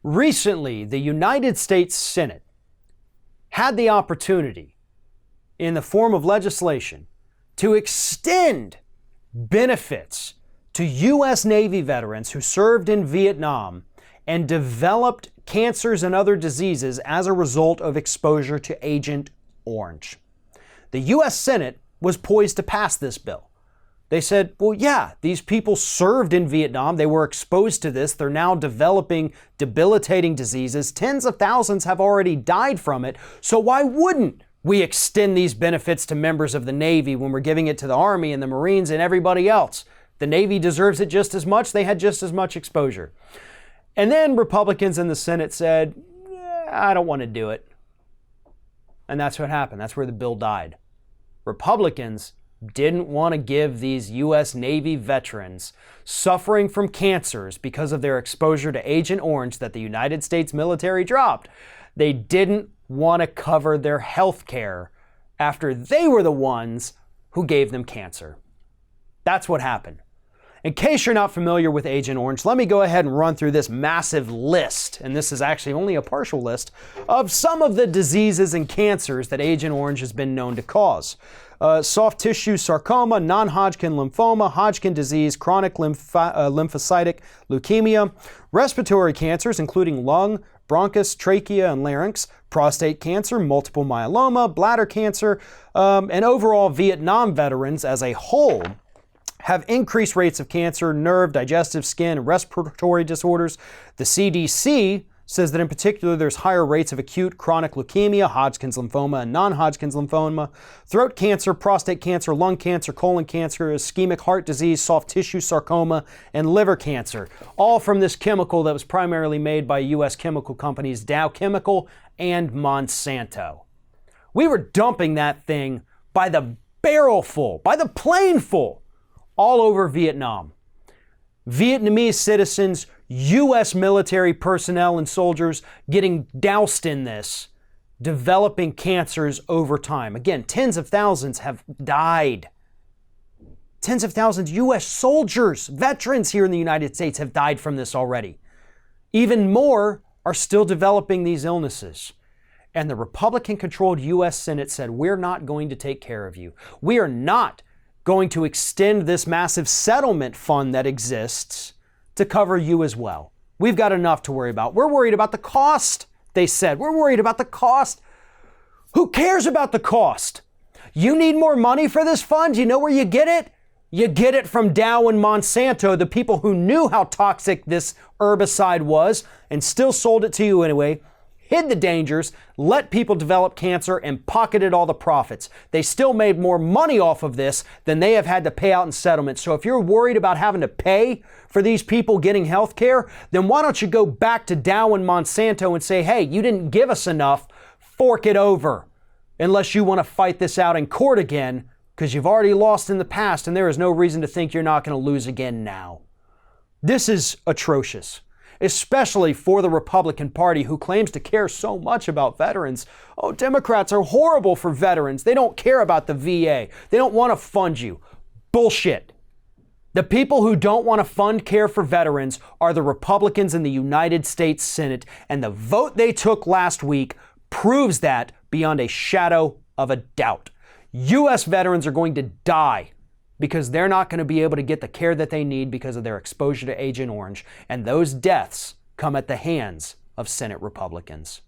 Recently, the United States Senate had the opportunity, in the form of legislation, to extend benefits to U.S. Navy veterans who served in Vietnam and developed cancers and other diseases as a result of exposure to Agent Orange. The U.S. Senate was poised to pass this bill. They said, well, yeah, these people served in Vietnam. They were exposed to this. They're now developing debilitating diseases. Tens of thousands have already died from it. So why wouldn't we extend these benefits to members of the Navy when we're giving it to the Army and the Marines and everybody else? The Navy deserves it just as much. They had just as much exposure. And then Republicans in the Senate said, I don't want to do it. And that's what happened. That's where the bill died. Republicans didn't want to give these U.S. Navy veterans suffering from cancers because of their exposure to Agent Orange that the United States military dropped. They didn't want to cover their health care after they were the ones who gave them cancer. That's what happened. In case you're not familiar with Agent Orange, let me go ahead and run through this massive list, and this is actually only a partial list, of some of the diseases and cancers that Agent Orange has been known to cause. Soft tissue sarcoma, non-Hodgkin lymphoma, Hodgkin disease, chronic lymphocytic leukemia, respiratory cancers including lung, bronchus, trachea, and larynx, prostate cancer, multiple myeloma, bladder cancer, and overall Vietnam veterans as a whole have increased rates of cancer, nerve, digestive, skin, and respiratory disorders. The CDC says that in particular there's higher rates of acute chronic leukemia, Hodgkin's lymphoma, and non-Hodgkin's lymphoma, throat cancer, prostate cancer, lung cancer, colon cancer, ischemic heart disease, soft tissue sarcoma, and liver cancer. All from this chemical that was primarily made by U.S. chemical companies Dow Chemical and Monsanto. We were dumping that thing by the barrel full, by the plane full, all over Vietnam. Vietnamese citizens, U.S. military personnel and soldiers getting doused in this, developing cancers over time. Again, tens of thousands have died. Tens of thousands U.S. soldiers, veterans here in the United States have died from this already. Even more are still developing these illnesses. And the Republican-controlled U.S. Senate said, we're not going to take care of you. We are not going to extend this massive settlement fund that exists to cover you as well. We've got enough to worry about. We're worried about the cost, they said. We're worried about the cost. Who cares about the cost? You need more money for this fund? You know where you get it? You get it from Dow and Monsanto, the people who knew how toxic this herbicide was and still sold it to you anyway, hid the dangers, let people develop cancer, and pocketed all the profits. They still made more money off of this than they have had to pay out in settlements. So if you're worried about having to pay for these people getting health care, then why don't you go back to Dow and Monsanto and say, hey, you didn't give us enough, fork it over, unless you want to fight this out in court again, because you've already lost in the past and there is no reason to think you're not going to lose again now. This is atrocious, especially for the Republican Party, who claims to care so much about veterans. Oh, Democrats are horrible for veterans. They don't care about the VA. They don't want to fund you. Bullshit. The people who don't want to fund care for veterans are the Republicans in the United States Senate, and the vote they took last week proves that beyond a shadow of a doubt. U.S. veterans are going to die because they're not going to be able to get the care that they need because of their exposure to Agent Orange. And those deaths come at the hands of Senate Republicans.